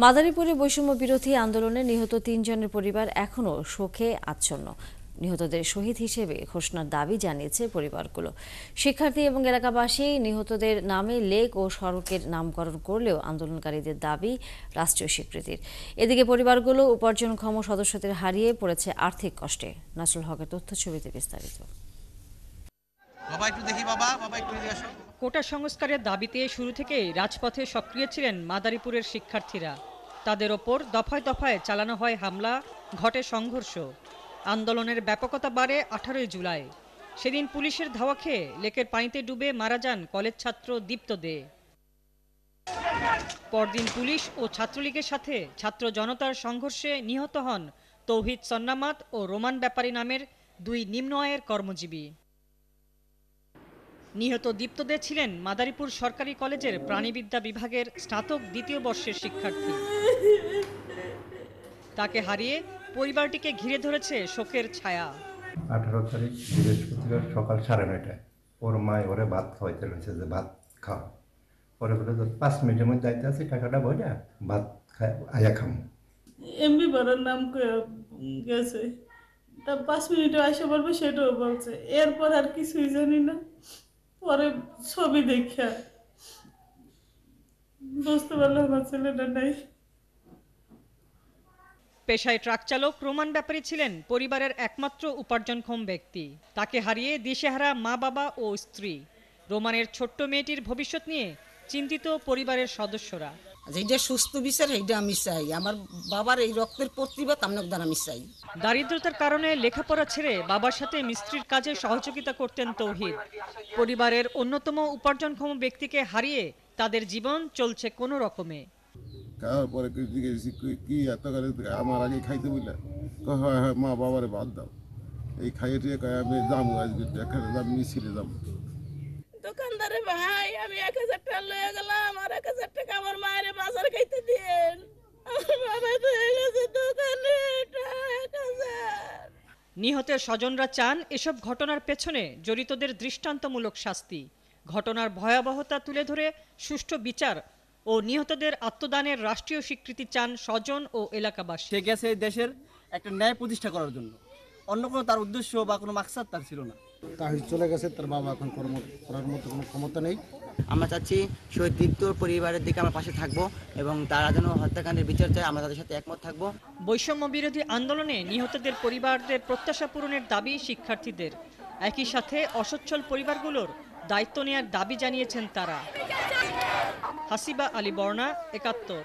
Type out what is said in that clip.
মাদারীপুরে বৈষম্য বিরোধী আন্দোলনে নিহত ৩ জনের পরিবার এখনও শোকে আচ্ছন্ন। নিহতদের শহীদ হিসেবে ঘোষণার দাবি জানিয়েছে পরিবারগুলো। শিক্ষার্থী এবং এলাকাবাসী নিহতদের নামে লেক ও সড়কের নামকরণ করলেও আন্দোলনকারীদের দাবি রাষ্ট্রীয় স্বীকৃতির। এদিকে পরিবারগুলো উপার্জনক্ষম সদস্যদের হারিয়ে পড়েছে আর্থিক কষ্টে। নাসরুল হকের তথ্য ছবিতে বিস্তারিত। কোটা সংস্কারের দাবিতে শুরু থেকেই রাজপথে সক্রিয় ছিলেন মাদারীপুরের শিক্ষার্থীরা। তাদের ওপর দফায় দফায় চালানো হয় হামলা, ঘটে সংঘর্ষ। আন্দোলনের ব্যাপকতা বাড়ে 18 জুলাই। সেদিন পুলিশের ধাওয়া খেয়ে লেকের পানিতে ডুবে মারা যান কলেজ ছাত্র দীপ্ত দে। পরদিন পুলিশ ও ছাত্রলীগের সাথে ছাত্র জনতার সংঘর্ষে নিহত হন তৌহিদ সন্নামাত ও রোমান ব্যাপারী নামের 2 নিম্ন আয়ের কর্মজীবী। নিহত দীপ্ত দে ছিলেন মাদারীপুর সরকারি কলেজের প্রাণীবিদ্যা বিভাগের স্নাতক 2য় বর্ষের শিক্ষার্থী। তাকে হারিয়ে পরিবারটিকে ঘিরে ধরেছে শোকের ছায়া। 18 তারিখ বৃহস্পতিবার সকাল 9:30টায় ওর মায় ওরে ভাত খাওয়াইতে রয়েছে যে ভাত খাও। পরে বলে 5 মিনিটের মধ্যে যাইতে আছে, টাকাটা বইটা ভাত খাই আয়া খাম। এমবি বড়ার নাম গেছে, তা 5 মিনিটে আসে বলবো সেটাও বলছে। এরপর আর কিছুই জানি না। পরে ছবি দেখা বুঝতে পারলাম আমার ছেলেটা নাই। পেশায় ট্রাক চালক রোমান ব্যাপারী ছিলেন পরিবারের একমাত্র উপার্জনক্ষম ব্যক্তি। তাকে হারিয়ে দিশেহারা মা বাবা ও স্ত্রী। রোমানের ছোট্ট মেয়েটির ভবিষ্যৎ নিয়ে চিন্তিত পরিবারের সদস্যরা। যেটা সুস্থ বিচার সেইটা আমি চাই। আমার বাবার এই রক্তের প্রতিবাদ আমি চাই। দারিদ্রতার কারণে লেখাপড়া ছেড়ে বাবার সাথে মিস্ত্রির কাজে সহযোগিতা করতেন তৌহিদ। পরিবারের অন্যতম উপার্জনক্ষম ব্যক্তিকে হারিয়ে তাদের জীবন চলছে কোনো রকমে। খাওয়ার পরে কি এত করে আমার আগে খাইতে বললে, হয় হয় মা বাবারে বাদ দাও, এই খাইয়ে টিয়ে আমি যাবো আজকে আমি মিছিলে যাবো। দোকানদারে ভাই, আমি 1000 টাকা লয়ে গেলাম, আর 1000 টাকা আমার মায়ের বাজার খাইতে দিয়েন। আমার বাবা তো গেছে দোকানে, 1000। নিহতের স্বজনরা চান এসব ঘটনার পেছনে জড়িতদের দৃষ্টান্তমূলক শাস্তি। ঘটনার ভয়াবহতা তুলে ধরে সুষ্ঠু বিচার ও নিহতদের আত্মদানের রাষ্ট্রীয় স্বীকৃতি চান স্বজন ও এলাকাবাসী। সে গেছে দেশের একটা ন্যায় প্রতিষ্ঠা করার জন্য, অন্য কোনো তার উদ্দেশ্য বা কোনো মাকসাদ তার ছিল না। তাহির চলে গেছে, তার বাবা এখন কর্ম করার মতো কোনো ক্ষমতা নেই। আমরা চাচ্ছি শহীদ দীপ্তর পরিবারের দিকে আমরা পাশে থাকবো এবং তারা যেন হত্যাকাণ্ডের বিচার চায়, আমরা তাদের সাথে একমত থাকবো। বৈষম্য বিরোধী আন্দোলনে নিহতদের পরিবারদের প্রত্যাশা পূরণের দাবি শিক্ষার্থীদের। একই সাথে অসচ্ছল পরিবারগুলোর দায়িত্ব নেওয়ার দাবি জানিয়েছেন তারা। হাসিবা আলী বর্ণা, 71।